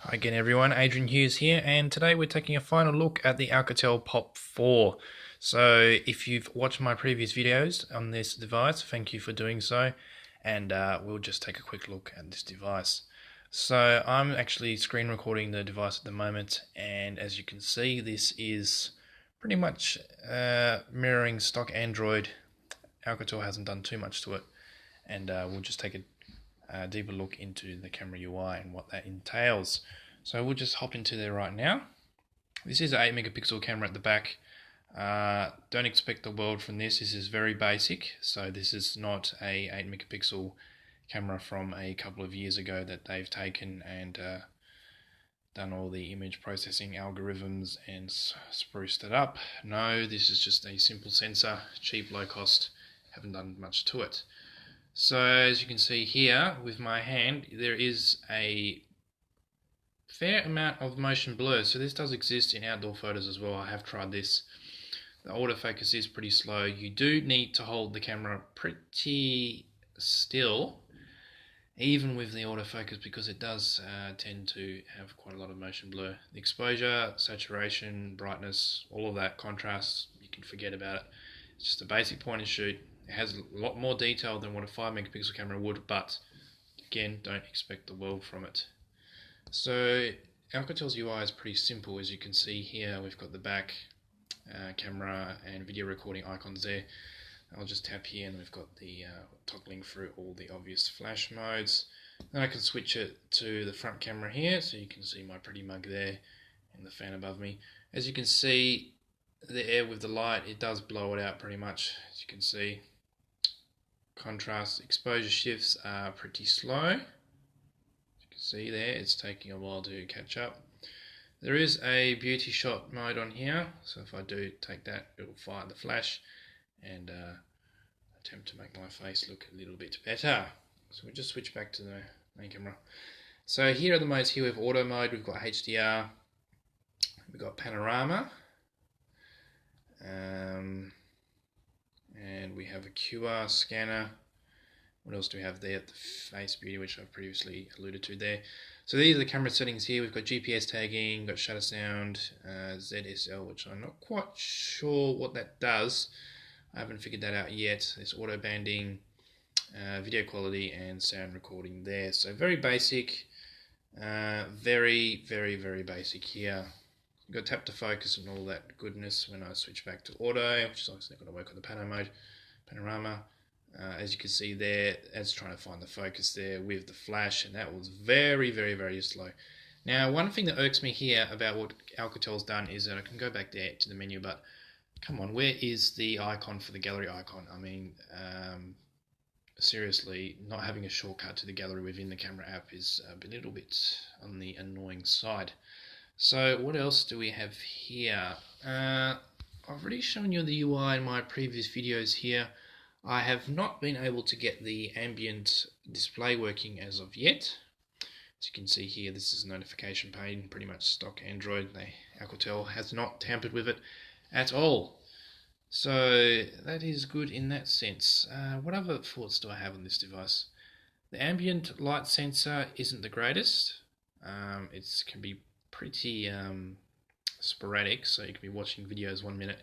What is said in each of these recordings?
Hi again everyone, Adrian Hughes here, and today we're taking a final look at the Alcatel Pop 4. So if you've watched my previous videos on this device, thank you for doing so, and we'll just take a quick look at this device. So I'm actually screen recording the device at the moment, and as you can see, this is pretty much mirroring stock Android. Alcatel hasn't done too much to it, and we'll just take a deeper look into the camera UI and what that entails. So we'll just hop into there right now. This is an 8 megapixel camera at the back. Don't expect the world from this. This is very basic. So this is not a 8 megapixel camera from a couple of years ago that they've taken and done all the image processing algorithms and spruced it up. No, this is just a simple sensor, cheap, low cost, haven't done much to it. So as you can see here with my hand, there is a fair amount of motion blur. So this does exist in outdoor photos as well. I have tried this. The autofocus is pretty slow. You do need to hold the camera pretty still, even with the autofocus, because it does tend to have quite a lot of motion blur. The exposure, saturation, brightness, all of that, contrast, you can forget about it. It's just a basic point and shoot. It has a lot more detail than what a 5 megapixel camera would, but again, don't expect the world from it. So Alcatel's UI is pretty simple. As you can see here, we've got the back camera and video recording icons there. I'll just tap here and we've got the toggling through all the obvious flash modes. Then I can switch it to the front camera here, so you can see my pretty mug there and the fan above me. As you can see, the air with the light, it does blow it out pretty much, as you can see. Contrast exposure shifts are pretty slow. As you can see there, it's taking a while to catch up. There is a beauty shot mode on here, so if I do take that, it will fire the flash and attempt to make my face look a little bit better. So we'll just switch back to the main camera. So here are the modes. Here we have auto mode, we've got HDR, we've got panorama, and we have a QR scanner. What else do we have there? The face beauty, which I've previously alluded to there. So these are the camera settings here. We've got GPS tagging, got shutter sound, ZSL, which I'm not quite sure what that does. I haven't figured that out yet. There's auto banding, video quality, and sound recording there. So very basic, very basic here. You've got tap to focus and all that goodness when I switch back to auto, which is obviously not going to work on the panorama. As you can see there, it's trying to find the focus there with the flash, and that was very slow. Now, one thing that irks me here about what Alcatel's done is that I can go back there to the menu, but come on, where is the icon for the gallery icon? I mean, seriously, not having a shortcut to the gallery within the camera app is a little bit on the annoying side. So what else do we have here? I've already shown you the UI in my previous videos here. I have not been able to get the ambient display working as of yet. As you can see here, this is a notification pane, pretty much stock Android. Alcatel has not tampered with it at all. So that is good in that sense. What other thoughts do I have on this device? The ambient light sensor isn't the greatest. It can be pretty sporadic, so you can be watching videos 1 minute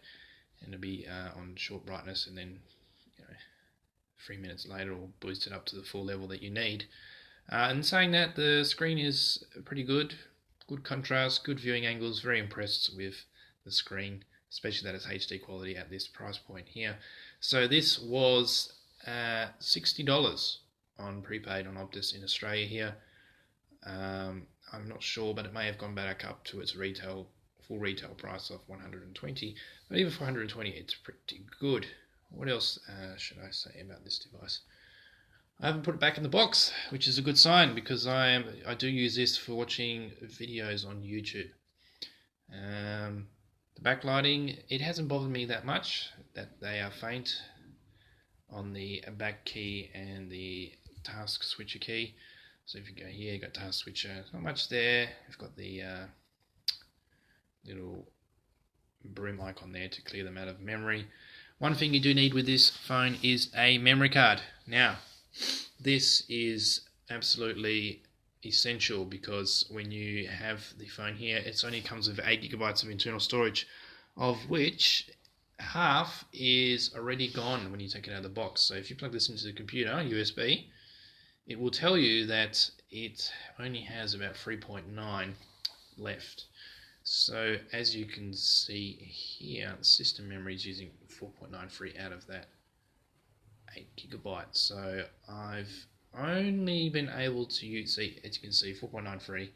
and it'll be on short brightness, and then 3 minutes later it'll boost it up to the full level that you need. And saying that, the screen is pretty good contrast, good viewing angles. Very impressed with the screen, especially that it's HD quality at this price point here. So this was $60 on prepaid on Optus in Australia here. I'm not sure, but it may have gone back up to its full retail price of $120. But even for $120, it's pretty good. What else should I say about this device? I haven't put it back in the box, which is a good sign, because I do use this for watching videos on YouTube. The backlighting, it hasn't bothered me that much, that they are faint on the back key and the task switcher key. So if you go here, you've got task switcher, not much there. You've got the little broom icon there to clear them out of memory. One thing you do need with this phone is a memory card. Now, this is absolutely essential, because when you have the phone here, it only comes with 8 gigabytes of internal storage, of which half is already gone when you take it out of the box. So if you plug this into the computer, USB, it will tell you that it only has about 3.9 left. So as you can see here, the system memory is using 4.93 out of that 8 gigabytes. So I've only been able to use, see, as you can see, 4.93.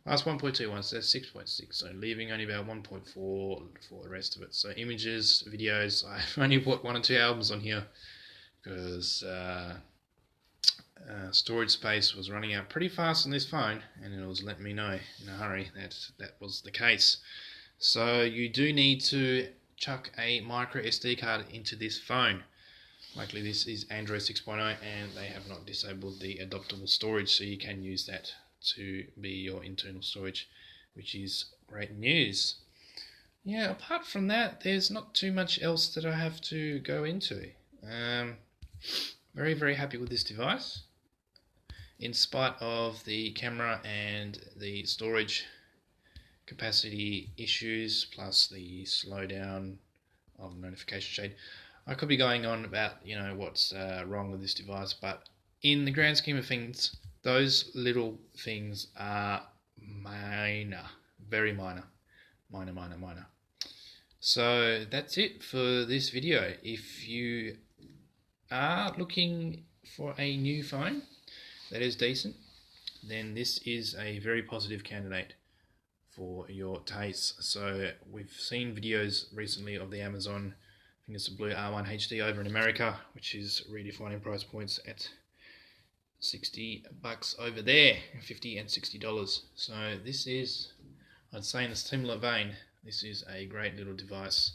Last 1.21, so that's 6.6. So leaving only about 1.4 for the rest of it. So images, videos, I've only put 1 or 2 albums on here because storage space was running out pretty fast on this phone, and it was letting me know in a hurry that that was the case. So you do need to chuck a micro SD card into this phone. Luckily this is Android 6.0 and they have not disabled the adaptable storage, so you can use that to be your internal storage, which is great news. Yeah, apart from that, there's not too much else that I have to go into. Very, very happy with this device. In spite of the camera and the storage capacity issues, plus the slowdown of the notification shade, I could be going on about, what's wrong with this device, but in the grand scheme of things, those little things are minor, very minor, minor. So that's it for this video. If you are looking for a new phone that is decent, then this is a very positive candidate for your taste. So we've seen videos recently of the Amazon, I think it's the Blue R1 HD over in America, which is redefining price points at $60 over there, $50 and $60. So this is, I'd say in a similar vein, this is a great little device.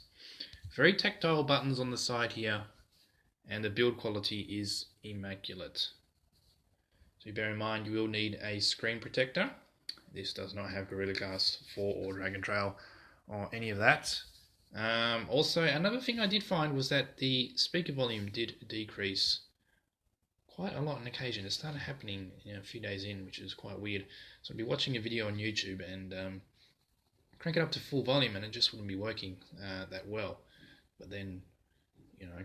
Very tactile buttons on the side here, and the build quality is immaculate. So bear in mind, you will need a screen protector. This does not have Gorilla Glass 4 or Dragon Trail or any of that. Also, another thing I did find was that the speaker volume did decrease quite a lot on occasion. It started happening a few days in, which is quite weird. So I'd be watching a video on YouTube and crank it up to full volume and it just wouldn't be working that well. But then, I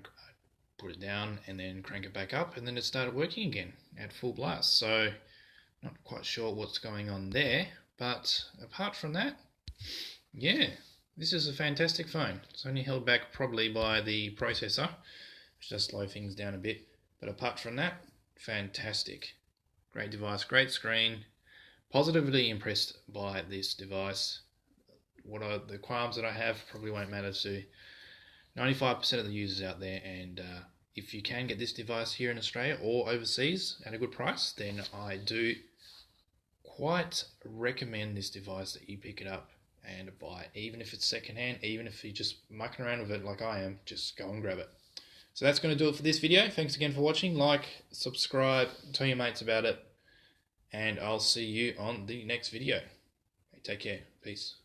put it down and then crank it back up and then it started working again at full blast. So not quite sure what's going on there, but apart from that, yeah, this is a fantastic phone. It's only held back probably by the processor, which does slow things down a bit. But apart from that, fantastic. Great device, great screen. Positively impressed by this device. The qualms that I have probably won't matter to 95% of the users out there, and if you can get this device here in Australia or overseas at a good price, then I do quite recommend this device that you pick it up and buy, even if it's secondhand, even if you're just mucking around with it like I am, just go and grab it. So that's going to do it for this video. Thanks again for watching. Like, subscribe, tell your mates about it, and I'll see you on the next video. Take care. Peace.